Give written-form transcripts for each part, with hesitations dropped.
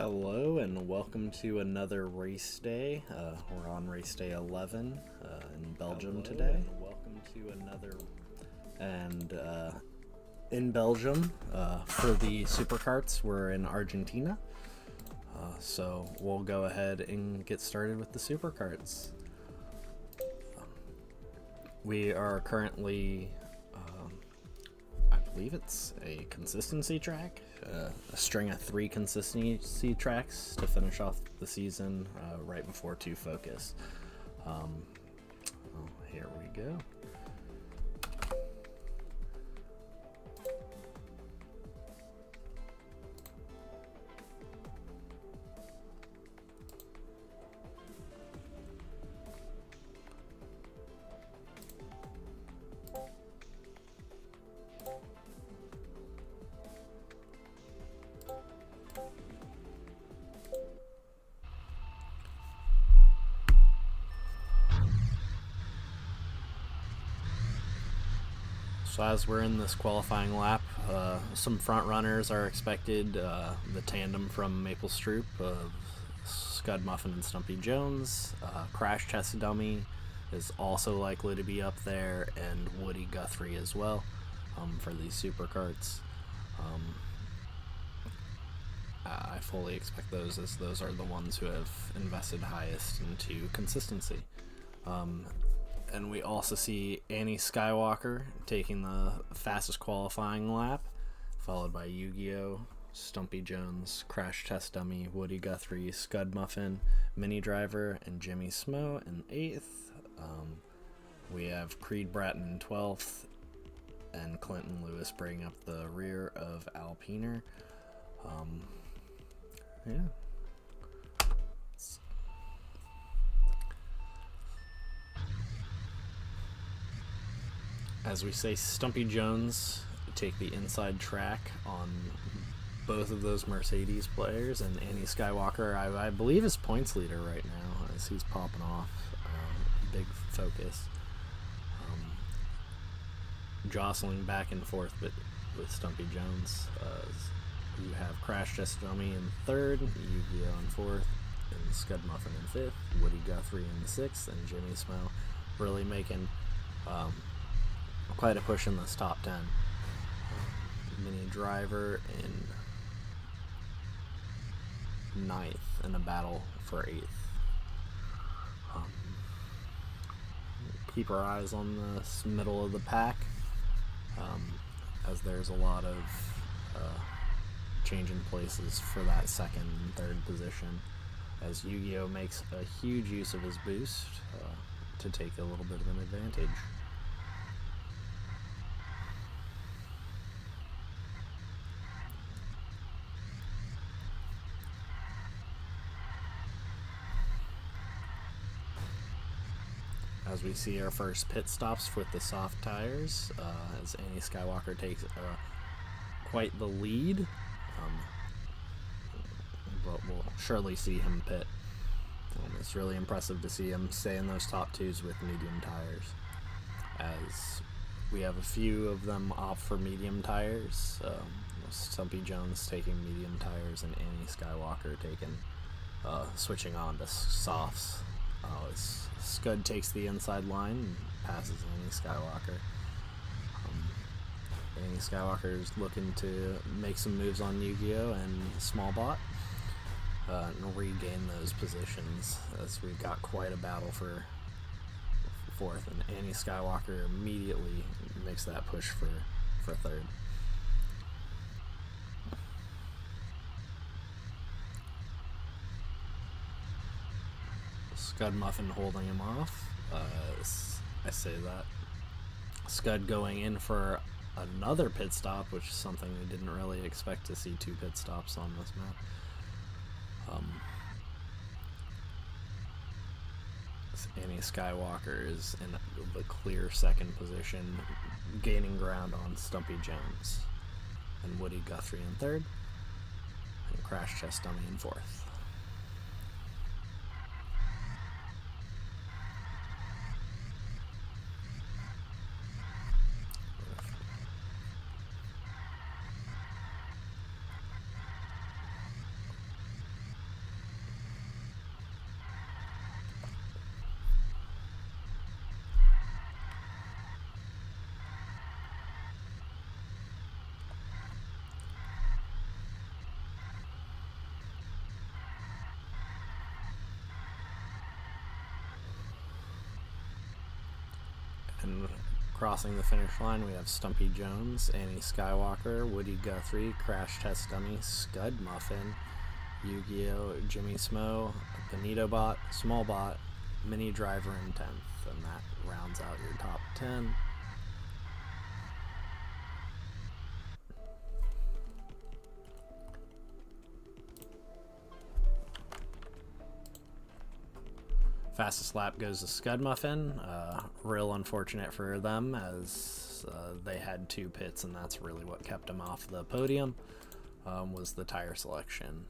Hello and welcome to another race day. We're on race day 11 in Belgium today. In Belgium for the supercarts, we're in Argentina. So we'll go ahead and get started with the supercarts. We are currently, I believe it's a consistency track. A string of 3 consistency tracks to finish off the season right before 2 focus. Here we go. So as we're in this qualifying lap, some front runners are expected. The tandem from Maple Stroop of Scud Muffin and Stumpy Jones. Crash Test Dummy is also likely to be up there, and Woody Guthrie as well for these supercarts. I fully expect those, as those are the ones who have invested highest into consistency. And we also see Annie Skywalker taking the fastest qualifying lap, followed by Yu-Gi-Oh!, Stumpy Jones, Crash Test Dummy, Woody Guthrie, Scud Muffin, Mini Driver, and Jimmy Smo in 8th. We have Creed Bratton in 12th, and Clinton Lewis bringing up the rear of Alpiner. Yeah. As we say, Stumpy Jones take the inside track on both of those Mercedes players, and Annie Skywalker, I believe, is points leader right now as he's popping off. Big focus. Jostling back and forth, but with Stumpy Jones. You have Crash Test Dummy in 3rd, Yu-Gi-Oh! In 4th, and Scud Muffin in 5th, Woody Guthrie in 6th, and Jimmy Smo really making quite a push in this top 10. Mini Driver in 9th in a battle for 8th. Keep our eyes on the middle of the pack, as there's a lot of changing places for that 2nd and 3rd position, as Yu-Gi-Oh! Makes a huge use of his boost to take a little bit of an advantage. As we see our first pit stops with the soft tires, as Annie Skywalker takes quite the lead. But we'll surely see him pit. It's really impressive to see him stay in those top 2s with medium tires, as we have a few of them opt for medium tires. Stumpy Jones taking medium tires, and Annie Skywalker taking switching on to softs. Scud takes the inside line and passes Annie Skywalker. Annie Skywalker is looking to make some moves on Yu-Gi-Oh! And Smallbot and regain those positions, as we've got quite a battle for 4th, and Annie Skywalker immediately makes that push for 3rd. Scud Muffin holding him off. I say that. Scud going in for another pit stop, which is something we didn't really expect to see 2 pit stops on this map. Annie Skywalker is in the clear 2nd position, gaining ground on Stumpy Jones, and Woody Guthrie in 3rd, and Crash Test Dummy in 4th. And crossing the finish line, we have Stumpy Jones, Annie Skywalker, Woody Guthrie, Crash Test Dummy, Scud Muffin, Yu-Gi-Oh, Jimmy Smo, Benito Bot, Small Bot, Mini Driver in 10th, and that rounds out your top 10. Fastest lap goes to Scud Muffin. Real unfortunate for them, as they had 2 pits, and that's really what kept them off the podium, was the tire selection.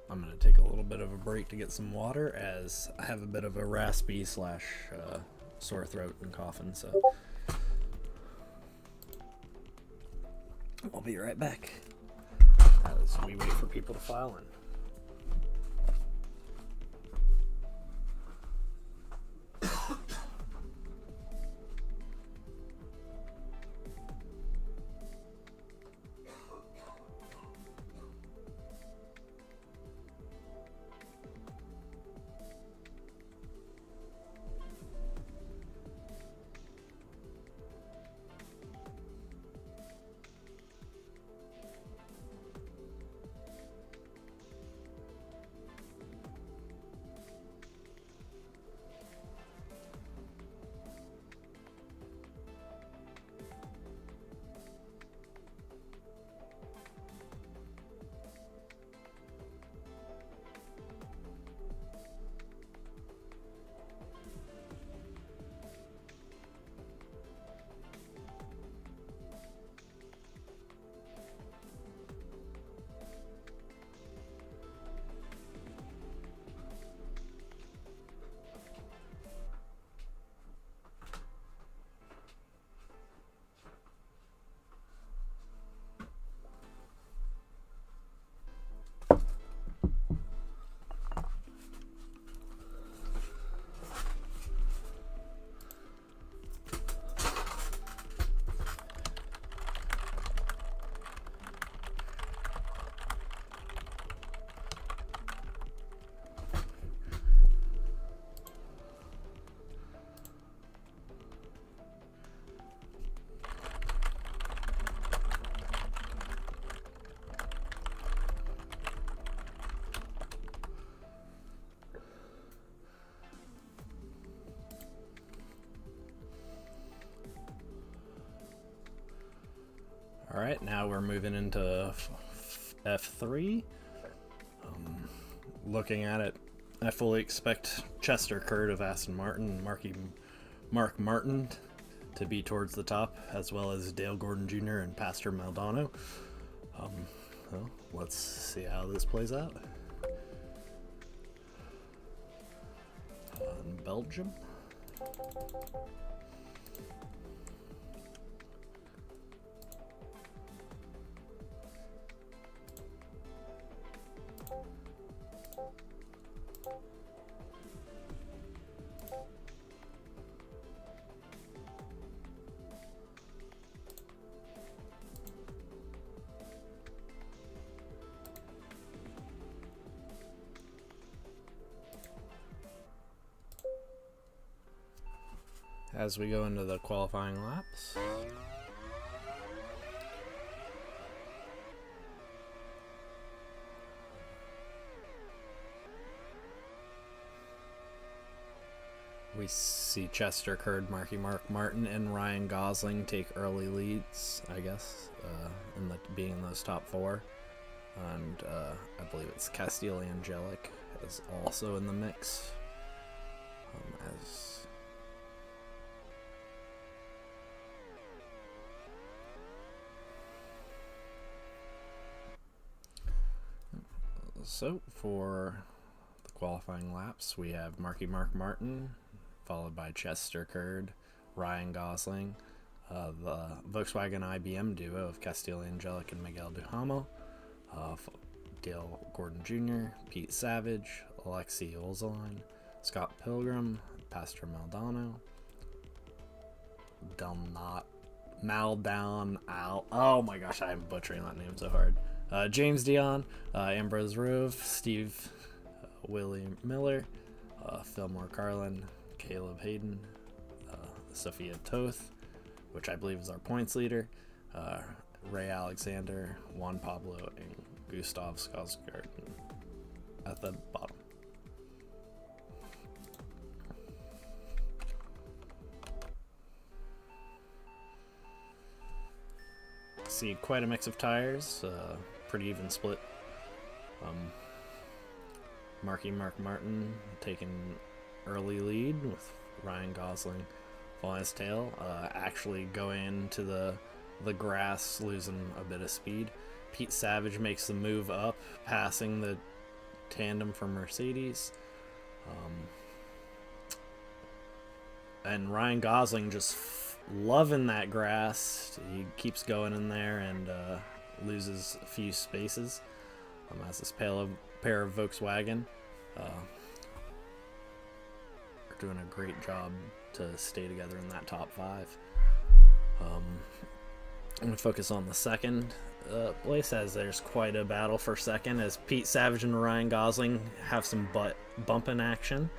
I'm going to take a little bit of a break to get some water, as I have a bit of a raspy slash sore throat and coughing, so I'll be right back as we wait for people to file in. Alright, now we're moving into F3. Looking at it, I fully expect Chester Kurt of Aston Martin and Mark Martin to be towards the top, as well as Dale Gordon Jr. and Pastor Maldonado. Well, let's see how this plays out. Belgium. as we go into the qualifying laps. We see Chester Curd, Marky Mark Martin, and Ryan Gosling take early leads, I guess, being in those top four. And I believe it's Castile Angelic is also in the mix. So for the qualifying laps, we have Marky Mark Martin, followed by Chester Curd, Ryan Gosling, the Volkswagen IBM duo of Castile Angelic and Miguel Duhamel, Dale Gordon Jr., Pete Savage, Alexi Olzaline, Scott Pilgrim, Pastor Maldonado, oh my gosh, I'm butchering that name so hard. James Dion, Ambrose Rove, Steve Willie Miller, Fillmore Carlin, Caleb Hayden, Sophia Toth, which I believe is our points leader, Ray Alexander, Juan Pablo, and Gustav Skarsgård at the bottom. See quite a mix of tires, pretty even split. Marky Mark Martin taking early lead with Ryan Gosling following his tail, actually going into the grass, losing a bit of speed. Pete Savage makes the move up, passing the tandem from Mercedes. And Ryan Gosling just loving that grass. He keeps going in there and loses a few spaces. As this pair of Volkswagen are doing a great job to stay together in that top five. I'm going to focus on the second place, as there's quite a battle for second, as Pete Savage and Ryan Gosling have some bumping action.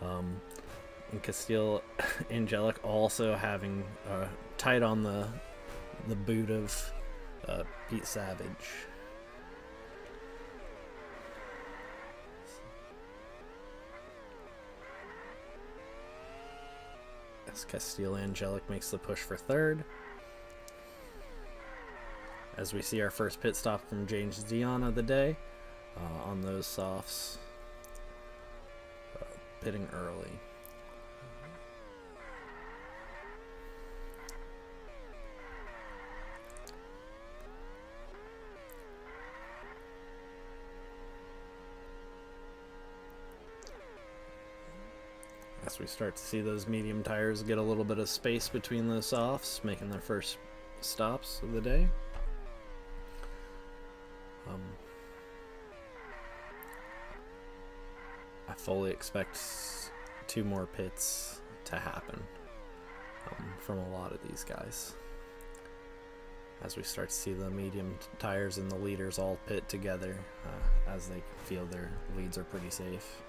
And Castile Angelic also having tight on the boot of Pete Savage. As Castile Angelic makes the push for third. As we see our first pit stop from James Dion of the day on those softs, pitting early. As we start to see those medium tires get a little bit of space between those softs, making their first stops of the day. I fully expect 2 more pits to happen from a lot of these guys. As we start to see the medium tires and the leaders all pit together as they feel their leads are pretty safe.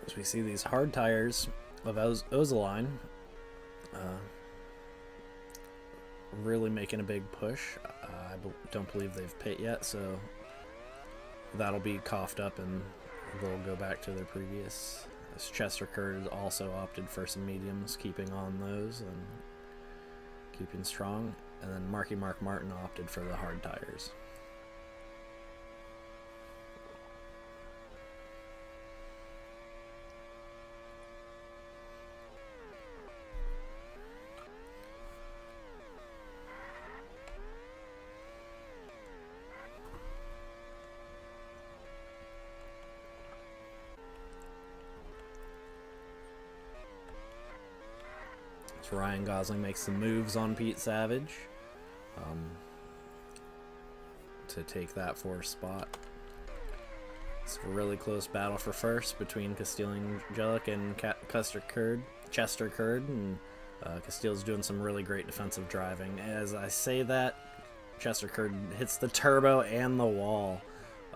As we see these hard tires of Ozaline really making a big push. I don't believe they've pit yet, so that'll be coughed up and they'll go back to their previous. As Chester Curd also opted for some mediums, keeping on those and keeping strong. And then Marky Mark Martin opted for the hard tires. Ryan Gosling makes some moves on Pete Savage to take that 4th spot. It's a really close battle for first between Castile Angelic and Chester Curd, and Castile's doing some really great defensive driving. As I say that, Chester Curd hits the turbo and the wall.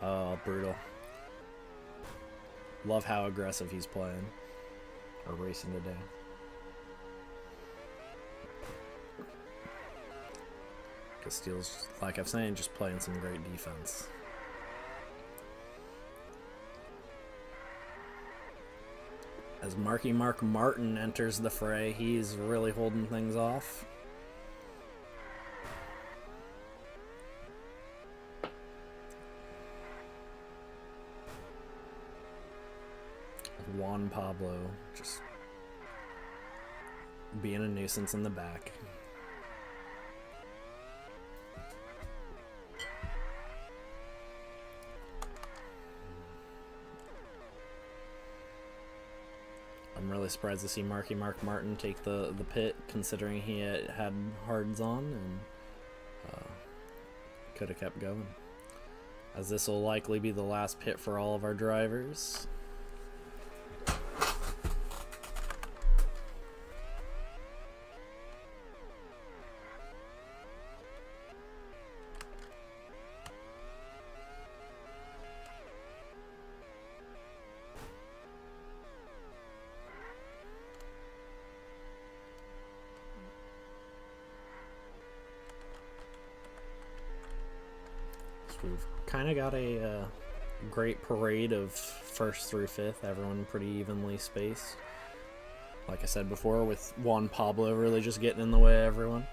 Oh, brutal. Love how aggressive he's playing. are racing today. Castile's, like I've saying, just playing some great defense. As Marky Mark Martin enters the fray, he's really holding things off. Juan Pablo just being a nuisance in the back. I'm really surprised to see Marky Mark Martin take the pit, considering he had hards on and could have kept going. As this will likely be the last pit for all of our drivers. We've kind of got a great parade of 1st through 5th, everyone pretty evenly spaced. Like I said before, with Juan Pablo really just getting in the way of everyone.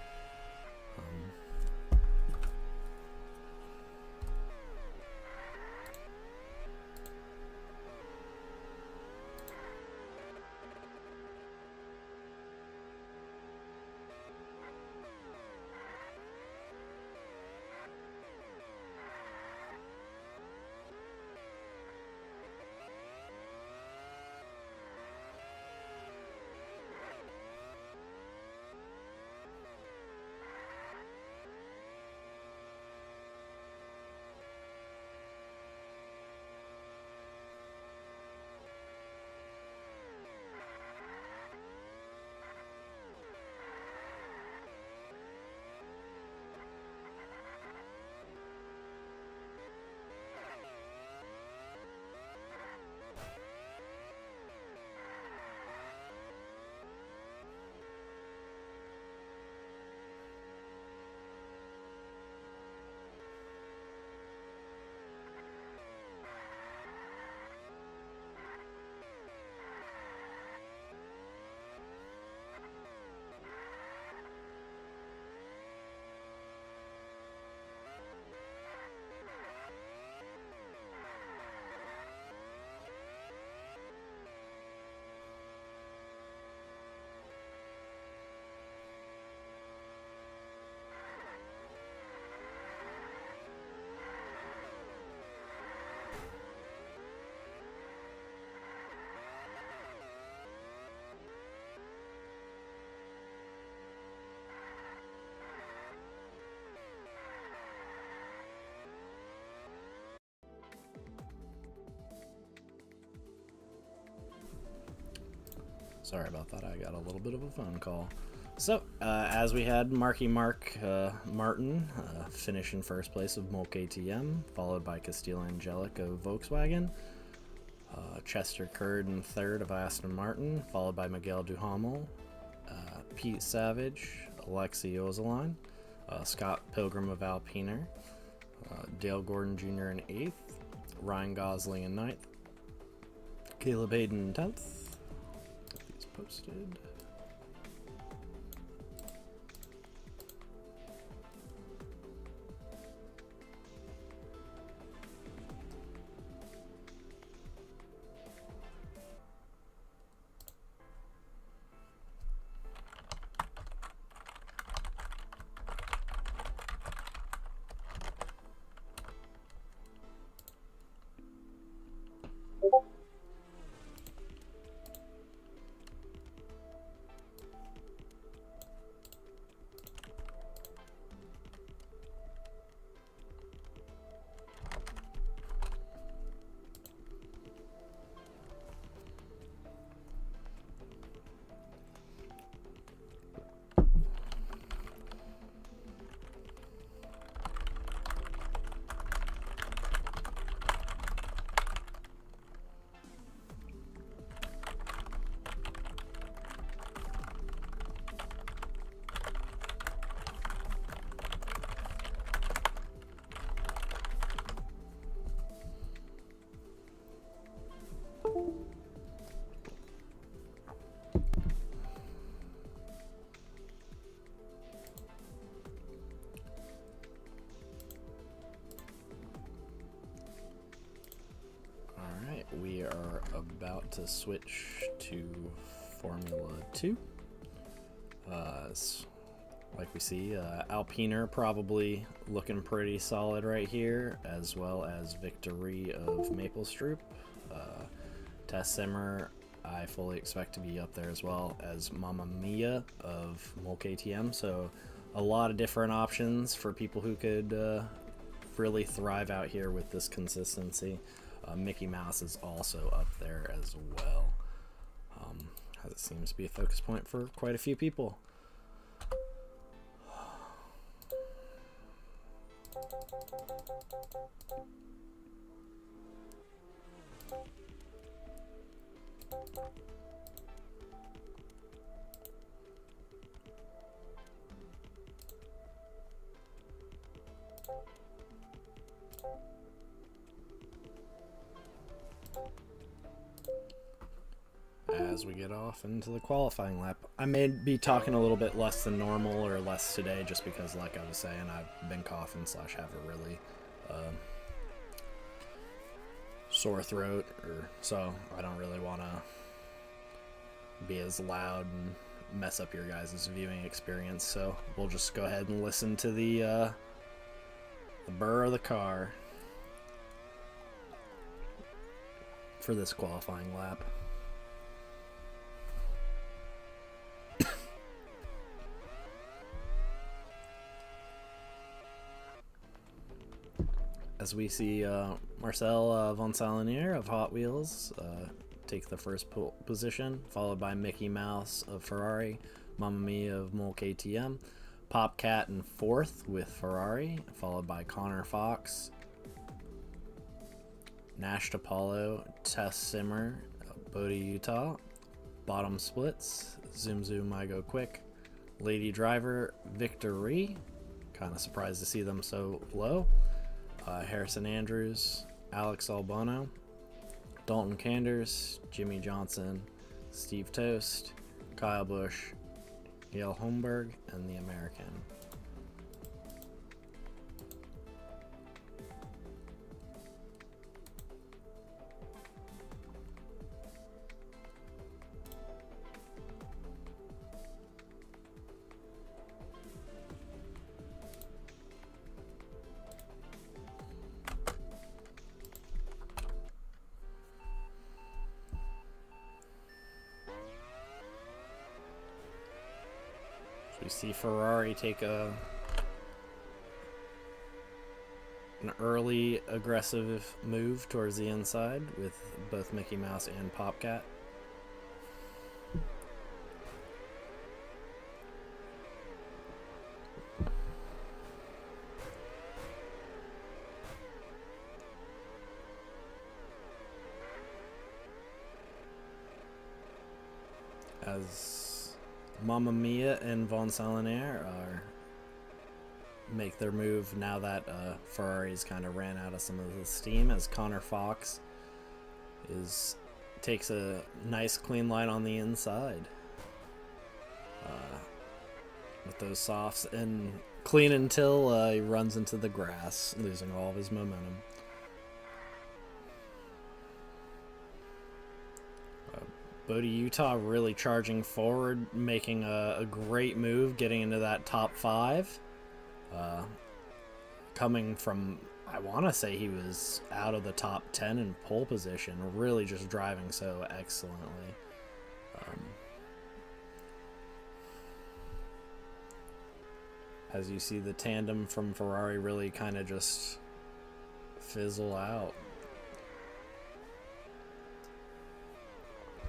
Sorry about that, I got a little bit of a phone call. So, as we had Marky Mark Martin finish in 1st place of Molk ATM, followed by Castile Angelic of Volkswagen, Chester Curd in 3rd of Aston Martin, followed by Miguel Duhamel, Pete Savage, Alexi Ozeline, Scott Pilgrim of Alpiner, Dale Gordon Jr. in 8th, Ryan Gosling in 9th, Caleb Hayden in 10th. These posted. to switch to Formula 2. Like we see, Alpiner probably looking pretty solid right here, as well as Victory of Maple Stroop. Tess Simmer, I fully expect to be up there, as well as Mamma Mia of Mol KTM. So a lot of different options for people who could really thrive out here with this consistency. Mickey Mouse is also up there as well, as it seems to be a focus point for quite a few people. As we get off into the qualifying lap, I may be talking a little bit less than normal or less today, just because, like I was saying, I've been coughing / have a really sore throat, so I don't really want to be as loud and mess up your guys' viewing experience. So we'll just go ahead and listen to the burr of the car for this qualifying lap. As we see Marcel von Salonier of Hot Wheels take the first position, followed by Mickey Mouse of Ferrari, Mamma Mia of Mol KTM, Popcat in fourth with Ferrari, followed by Connor Fox, Nash DePaulo, Tess Simmer, Bodie Utah, Bottom Splits, Zoom Zoom I Go Quick, Lady Driver, Victory, kind of surprised to see them so low, Harrison Andrews, Alex Albano, Dalton Canders, Jimmy Johnson, Steve Toast, Kyle Busch, Gail Holmberg, and the American. We see Ferrari take an early aggressive move towards the inside with both Mickey Mouse and Popcat. As Mamma Mia and Von Salonier make their move now that Ferrari's kind of ran out of some of the steam, as Connor Fox takes a nice clean line on the inside with those softs, and clean until he runs into the grass, losing all of his momentum. Bodie Utah really charging forward, making a great move, getting into that top 5. Coming from, I want to say he was out of the top 10 in pole position, really just driving so excellently. As you see the tandem from Ferrari really kind of just fizzle out.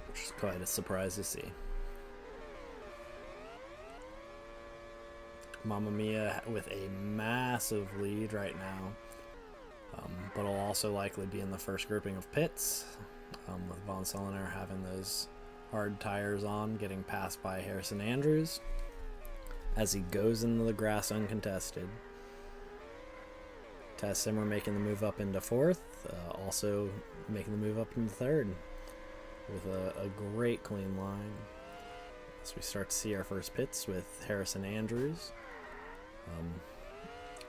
Which is quite a surprise to see. Mamma Mia with a massive lead right now, but will also likely be in the first grouping of pits, with Von Salonier having those hard tires on, getting passed by Harrison Andrews as he goes into the grass uncontested. Tess Simmer making the move up into fourth, also making the move up into third with a great clean line. As we start to see our first pits with Harrison Andrews,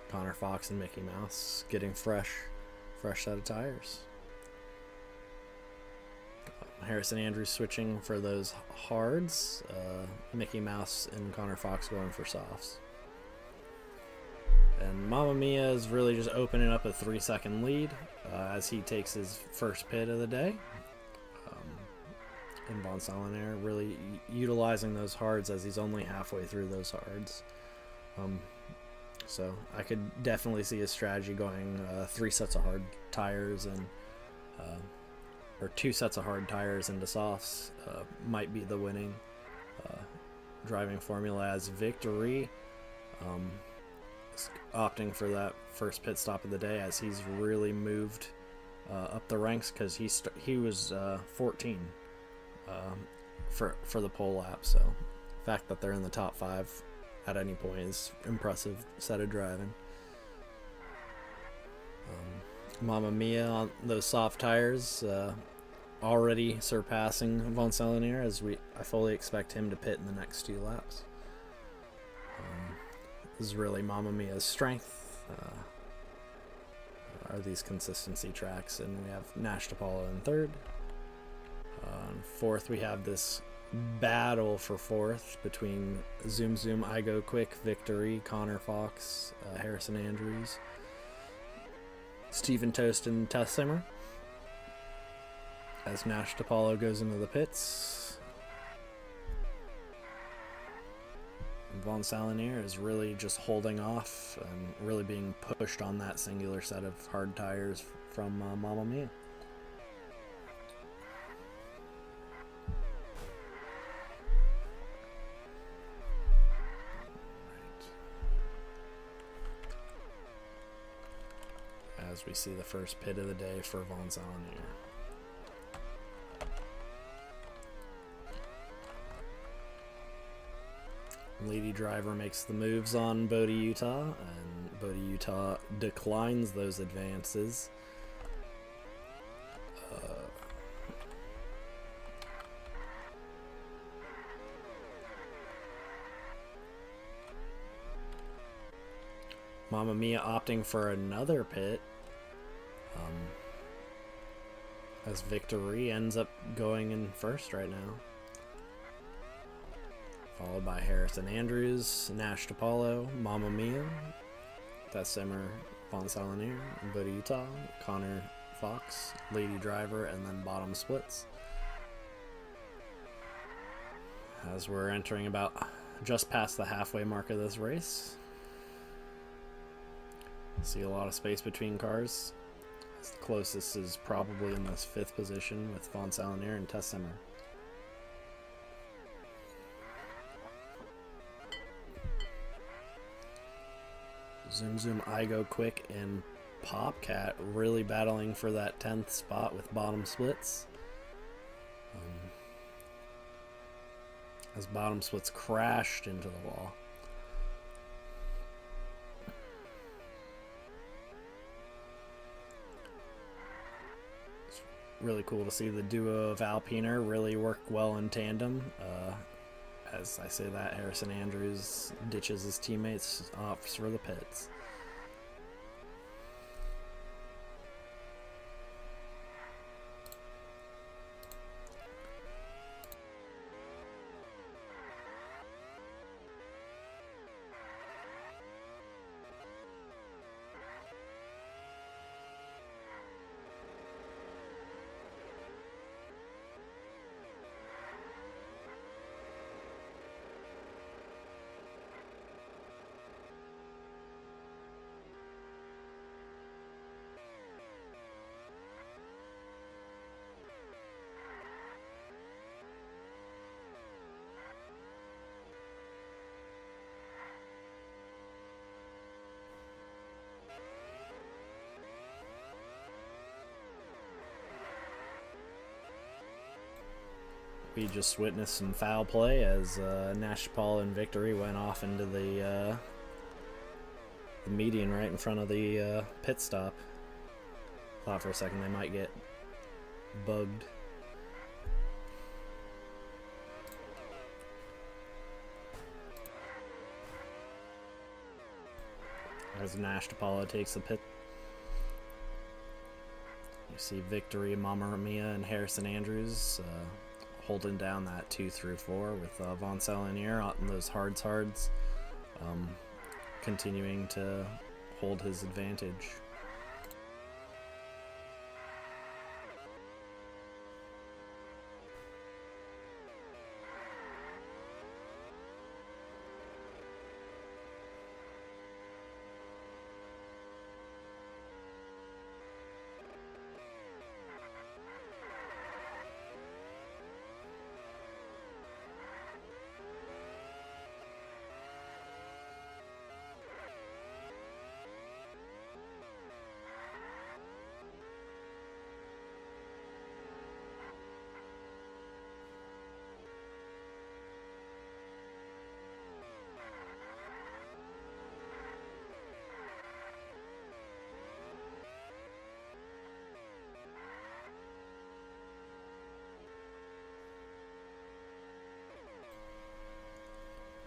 Connor Fox and Mickey Mouse getting fresh set of tires. Harrison Andrews switching for those hards. Mickey Mouse and Connor Fox going for softs. And Mamma Mia is really just opening up a 3-second lead as he takes his first pit of the day. And Von Salenaer really utilizing those hards as he's only halfway through those hards. So I could definitely see his strategy going 3 sets of hard tires and or 2 sets of hard tires into softs might be the winning driving formula, as Victory opting for that first pit stop of the day as he's really moved up the ranks, because he was 14 for the pole lap. So the fact that they're in the top 5 at any point is impressive set of driving. Mamma Mia on those soft tires, already surpassing Von Salenaer, as I fully expect him to pit in the next 2 laps. This is really Mamma Mia's strength, are these consistency tracks, and we have Nash DePaulo in 3rd. In 4th, we have this battle for 4th between Zoom Zoom, I Go Quick, Victory, Connor Fox, Harrison Andrews, Stephen Toast, and Tess Simmer. As Nash DePaulo goes into the pits, and Von Salenaer is really just holding off and really being pushed on that singular set of hard tires from Mamma Mia. As we see the first pit of the day for Von Salenaer. Lady Driver makes the moves on Bodie Utah, and Bodie Utah declines those advances. Mamma Mia opting for another pit, as Victory ends up going in first right now. Followed by Harrison Andrews, Nash DePaulo, Mamma Mia, Tess Simmer, Von Salenaer, Bodie Utah, Connor Fox, Lady Driver, and then bottom splits. As we're entering about just past the halfway mark of this race. See a lot of space between cars. The closest is probably in this 5th position with Von Salenaer and Tess Simmer. Zoom Zoom, I Go Quick, and Popcat really battling for that 10th spot with bottom splits. As bottom splits crashed into the wall. It's really cool to see the duo of Alpiner really work well in tandem. As I say that, Harrison Andrews ditches his teammates, opts for the pits. We just witnessed some foul play as Nash Paul and Victory went off into the median right in front of the pit stop. Thought for a second they might get bugged. As Nash DePaulo takes the pit. We see Victory, Mama Mia, and Harrison Andrews holding down that 2 through 4 with Von Salinier out in those hards, continuing to hold his advantage.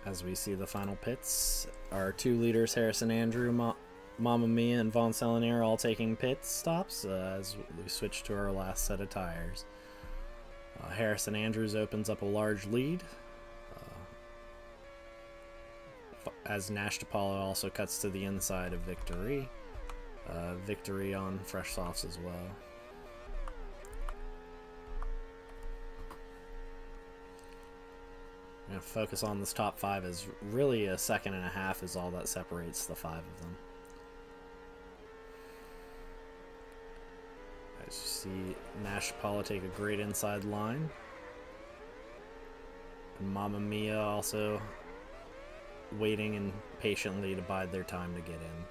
As we see the final pits, our 2 leaders, Harrison Andrew, Mama Mia, and Von Salinier, all taking pit stops as we switch to our last set of tires. Harrison Andrews opens up a large lead, as Nash DePaulo also cuts to the inside of Victory. Victory on fresh softs as well. Focus on this top 5 is really a second and a half is all that separates the 5 of them. As you see Nash DePaulo take a great inside line. And Mama Mia also waiting and patiently to bide their time to get in.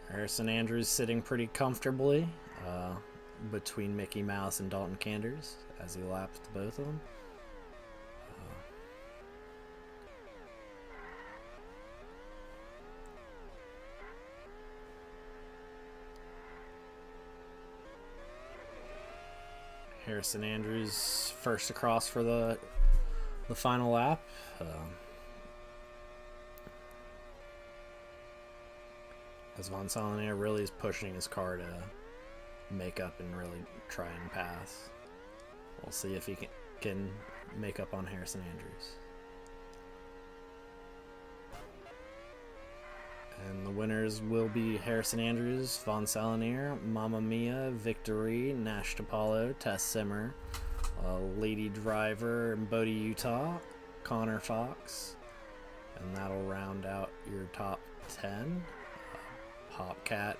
Harrison Andrews sitting pretty comfortably between Mickey Mouse and Dalton Canders as he laps both of them. Harrison Andrews first across for the final lap. As Von Salinier really is pushing his car to make up and really try and pass. We'll see if he can make up on Harrison Andrews. And the winners will be Harrison Andrews, Von Salinier, Mama Mia, Victory, Nash DePaulo, Tess Simmer, Lady Driver, and Bodie, Utah, Connor Fox. And that'll round out your top 10. Popcat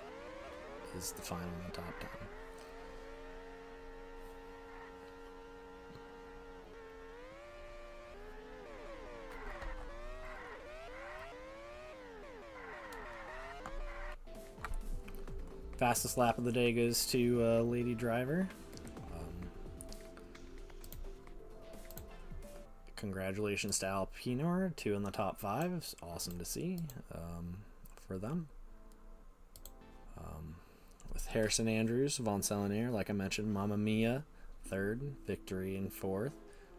is the final in the top 10. Fastest lap of the day goes to Lady Driver. Congratulations to Alpinor, 2 in the top 5. It's awesome to see for them. With Harrison Andrews, Von Salinier, like I mentioned, Mama Mia, 3rd, Victory in 4th,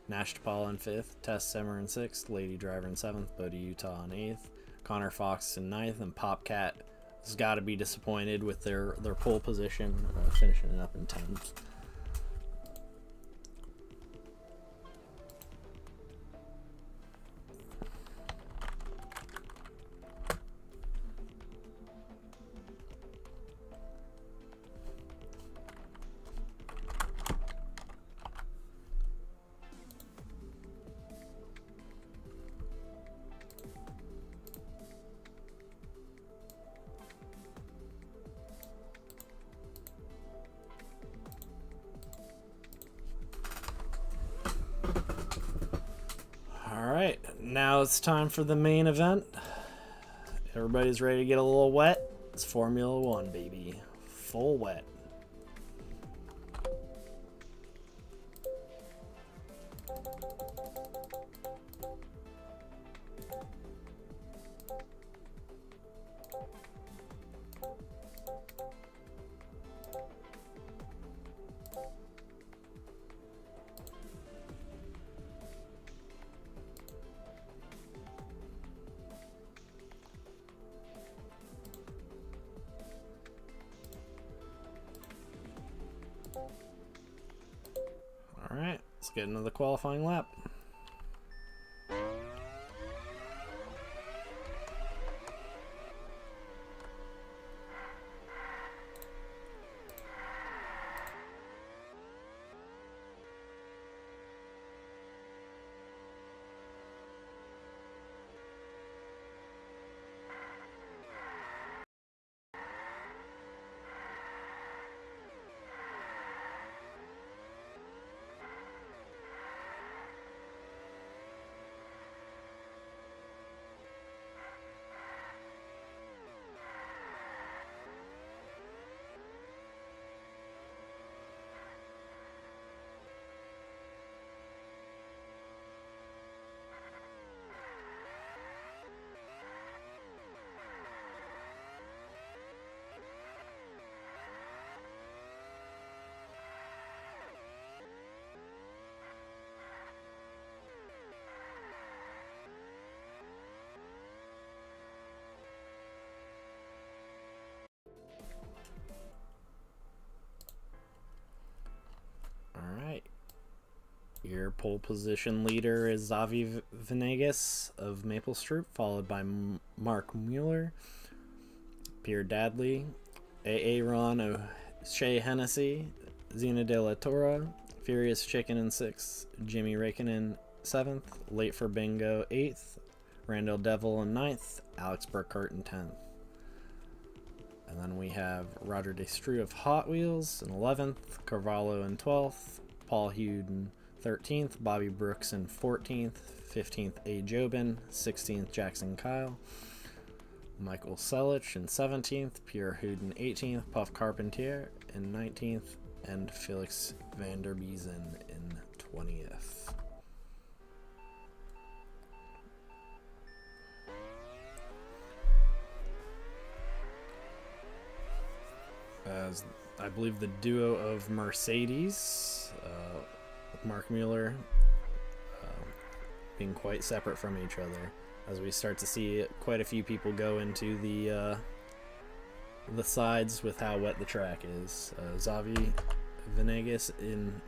Nash DePaulo in 5th, Tess Simmer in 6th, Lady Driver in 7th, Bodie, Utah in 8th, Connor Fox in 9th, and Popcat has got to be disappointed with their pole position, finishing it up in 10th. Alright, now it's time for the main event. Everybody's ready to get a little wet. It's Formula One, baby. Full wet. get into the qualifying lap. Alright. Your pole position leader is Xavi Venegas of Maple Stroop, followed by Mark Mueller, Pierre Dadley, Aaron O'Shea Hennessy, Zena De La Torre, Furious Chicken in 6th, Jimmy Raikkonen 7th, Late for Bingo 8th, Randall Devil in 9th, Alex Burkhart in 10th. And then we have Roger DeStru of Hot Wheels in 11th, Carvalho in 12th, Paul Hughes in 13th, Bobby Brooks in 14th, 15th A. Jobin, 16th Jackson Kyle, Michael Selich in 17th, Pierre Houden 18th, Puff Carpentier in 19th, and Felix van der Biesen in 20th. As I believe the duo of Mercedes, with Mark Mueller being quite separate from each other, as we start to see quite a few people go into the sides with how wet the track is. Xavi Venegas in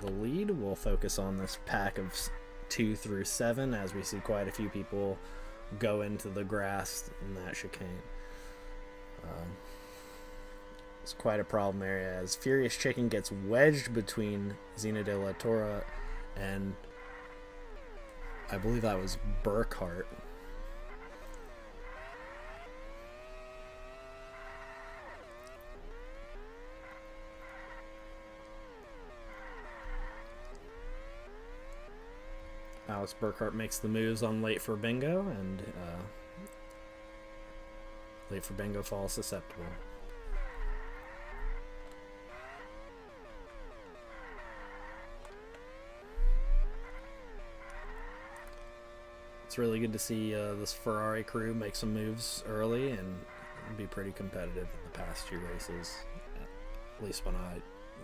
the lead. We'll focus on this pack of 2 through 7 as we see quite a few people go into the grass in that chicane. It's quite a problem area as Furious Chicken gets wedged between Zena De La Torre and I believe that was Burkhart. Alex Burkhart makes the moves on Late for Bingo, and Late for Bingo falls susceptible. It's really good to see this Ferrari crew make some moves early and be pretty competitive in the past few races. At least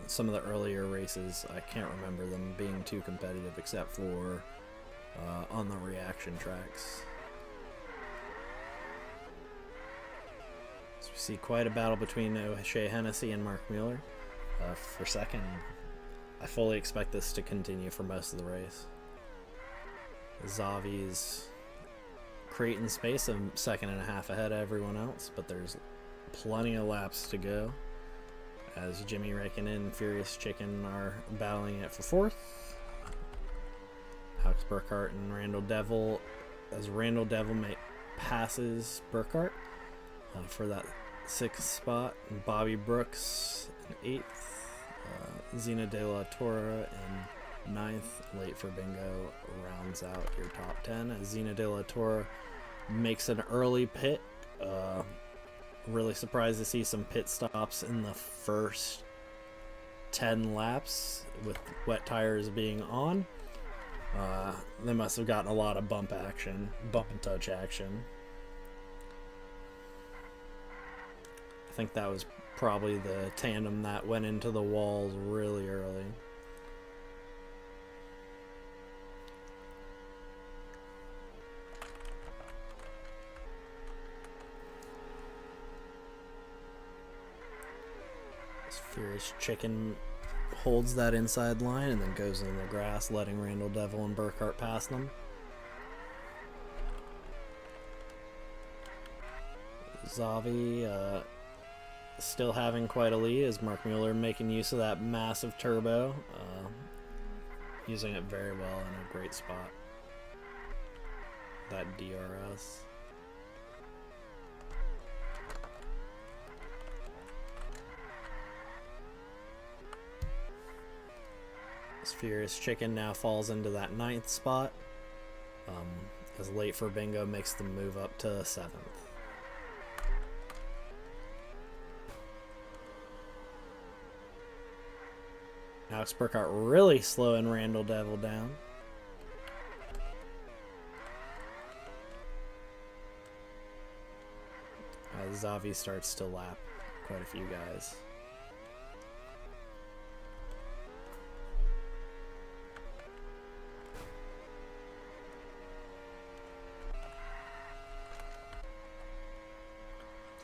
some of the earlier races, I can't remember them being too competitive except for on the reaction tracks. So we see quite a battle between O'Shea Hennessy and Mark Mueller for second. I fully expect this to continue for most of the race. Xavi's creating space, a second and a half ahead of everyone else, but there's plenty of laps to go as Jimmy Raikkonen and Furious Chicken are battling it for fourth. Alex Burkhart and Randall Devil, as Randall Devil passes Burkhart for that 6th spot, and Bobby Brooks in 8th, Zena De La Torre in 9th, Late for Bingo rounds out your top 10 as Zena De La Torre makes an early pit. Really surprised to see some pit stops in the first 10 laps with wet tires being on. They must have gotten a lot of bump and touch action. I think that was probably the tandem that went into the walls really early. Furious Chicken holds that inside line and then goes in the grass, letting Randall Devil and Burkhart pass them. Zavi still having quite a lead as Mark Mueller making use of that massive turbo, using it very well in a great spot. That DRS. This Furious Chicken now falls into that 9th spot, as Late for Bingo makes the move up to 7th. Alex Burkhart really slowing Randall Devil down. Zavi starts to lap quite a few guys.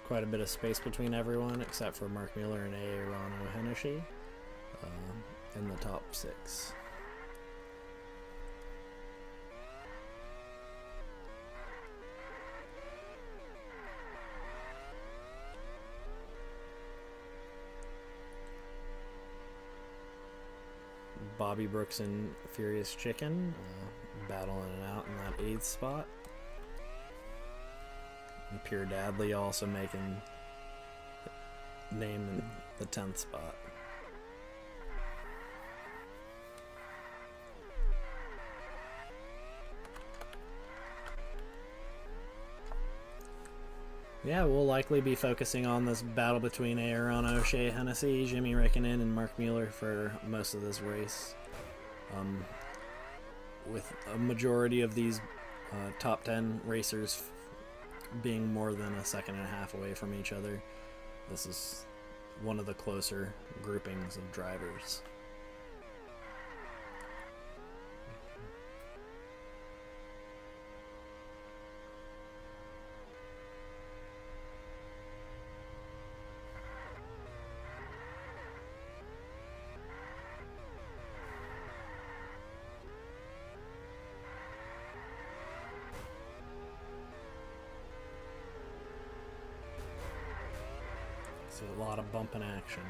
Quite a bit of space between everyone except for Mark Mueller and Aaron Hennessy in the top 6. Bobby Brooks and Furious Chicken battling it out in that 8th spot. And Pure Dadley also making name in the 10th spot. Yeah, we'll likely be focusing on this battle between Aaron O'Shea Hennessy, Jimmy Rikkinen, and Mark Mueller for most of this race. With a majority of these top 10 racers being more than a second and a half away from each other, this is one of the closer groupings of drivers. See a lot of bumping action.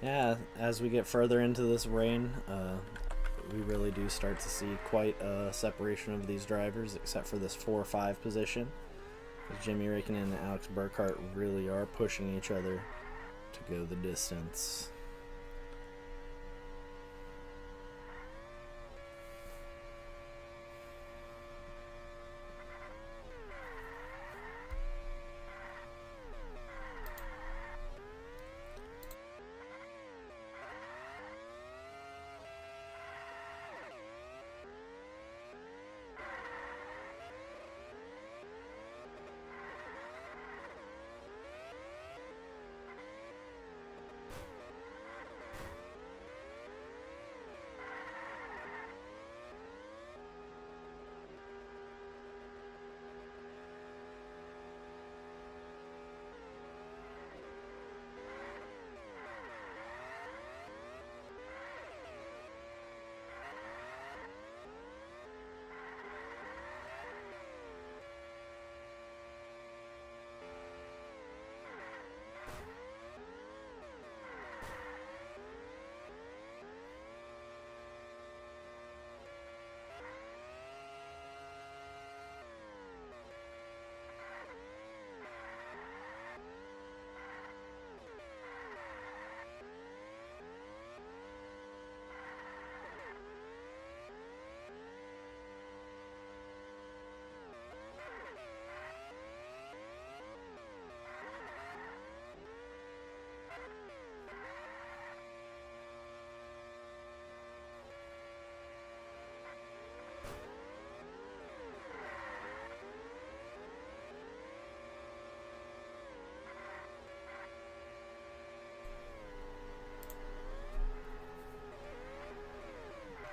Yeah, as we get further into this rain, we really do start to see quite a separation of these drivers, except for this 4-5 position. Jimmy Raikkonen and Alex Burkhart really are pushing each other to go the distance.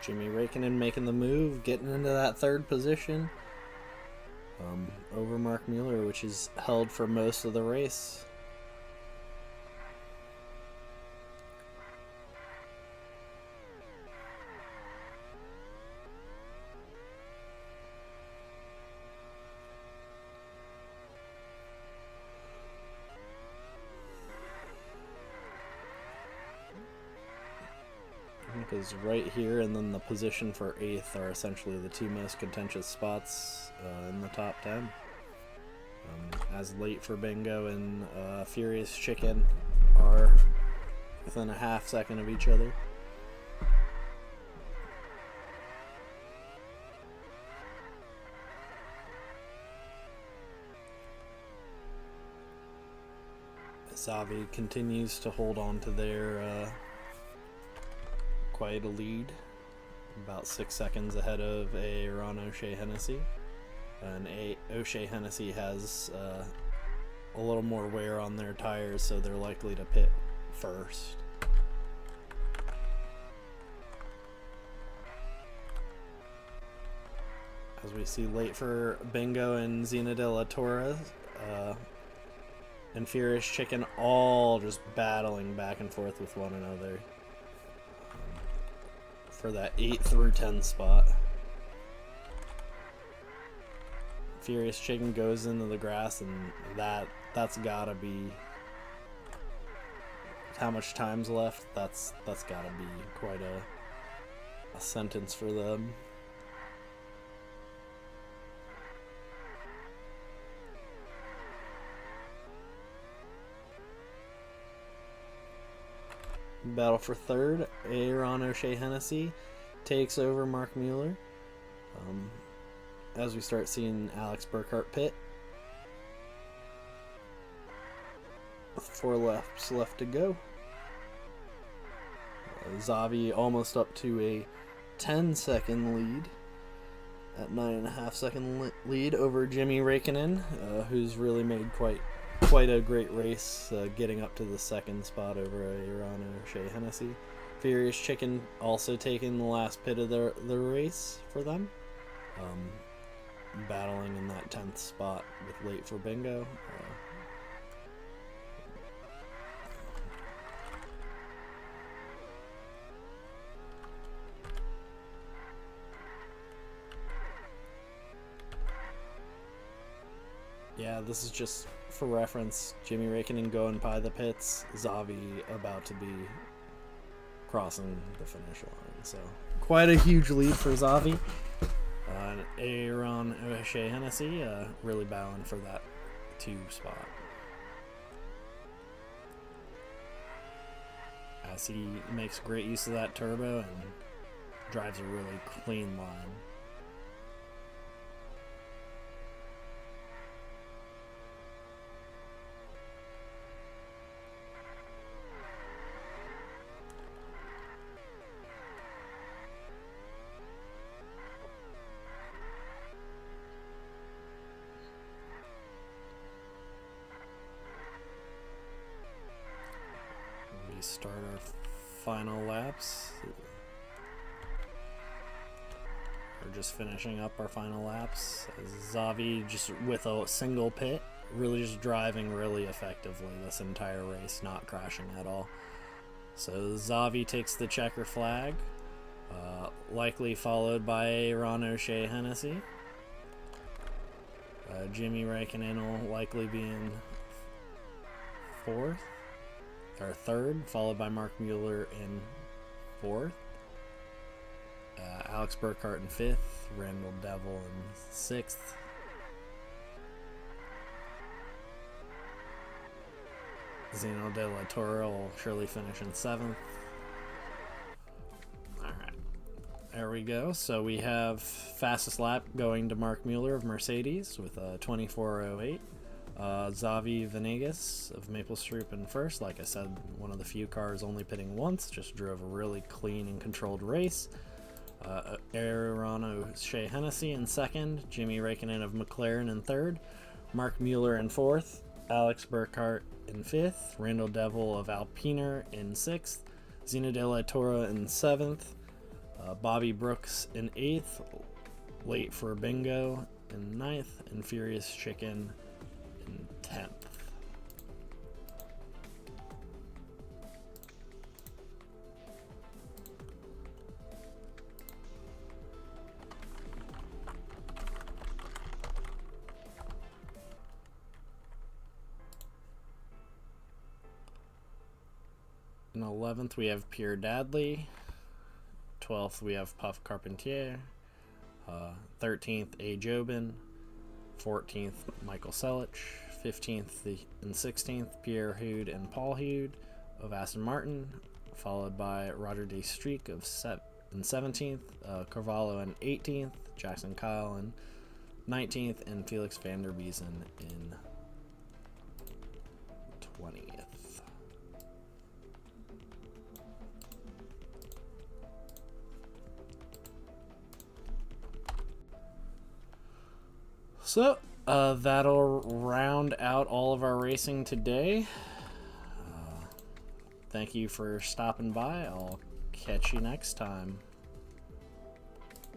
Jimmy Raikkonen making the move, getting into that third position over Mark Mueller, which is held for most of the race. Because right here and then the position for 8th are essentially the two most contentious spots in the top 10. As Late for Bingo and Furious Chicken are within a half second of each other. Zavi continues to hold on to their quite a lead, about 6 seconds ahead of Aaron O'Shea Hennessy. And O'Shea Hennessy has a little more wear on their tires, so they're likely to pit first. As we see Late for Bingo and Zena de la Torre and Furious Chicken all just battling back and forth with one another for that 8 through 10 spot. Furious Chicken goes into the grass, and that's gotta be how much time's left. That's gotta be quite a sentence for them. Battle for third. Aaron O'Shea Hennessy takes over Mark Mueller. As we start seeing Alex Burkhart pit. With 4 laps left to go. Zavi almost up to a 10-second lead. At 9.5-second lead over Jimmy Raikkonen, who's really made quite a great race, getting up to the 2nd spot over Aaron O'Shea Hennessy. Furious Chicken also taking the last pit of the race for them. Battling in that 10th spot with Late for Bingo. Yeah, this is just for reference, Jimmy Raikkonen going by the pits, Xavi about to be crossing the finish line. So quite a huge lead for Xavi. Aaron O'Shea Hennessy really battling for that 2 spot. As he makes great use of that turbo and drives a really clean line. We start our final laps. We're just finishing up our final laps. Xavi just with a single pit, really just driving really effectively this entire race, not crashing at all. So Xavi takes the checker flag, likely followed by Aaron O'Shea Hennessy. Jimmy Raikkonen will likely be in 4th. Or 3rd, followed by Mark Mueller in 4th. Alex Burkhart in 5th. Randall Devil in 6th. Zeno De La Torre will surely finish in 7th. Alright. There we go. So we have fastest lap going to Mark Mueller of Mercedes with a 24:08. Xavi Venegas of Maple Street in 1st. Like I said, one of the few cars only pitting once, just drove a really clean and controlled race. Aaron O'Shea Hennessy in 2nd. Jimmy Raikkonen of McLaren in 3rd. Mark Mueller in 4th. Alex Burkhart in 5th. Randall Devil of Alpiner in 6th. Zeno De La Torre in 7th. Bobby Brooks in 8th. Late for Bingo in 9th. And Furious Chicken in 10th. In 11th we have Pierre Dadley. 12th we have Puff Carpentier. 13th A. Jobin. 14th Michael Selich. 15th and 16th Pierre Hude and Paul Hude of Aston Martin, followed by Roger De Streek of 17th, Carvalho in 18th, Jackson Kyle in 19th, and Felix van der Biesen in 20th. So, that'll round out all of our racing today. Thank you for stopping by. I'll catch you next time.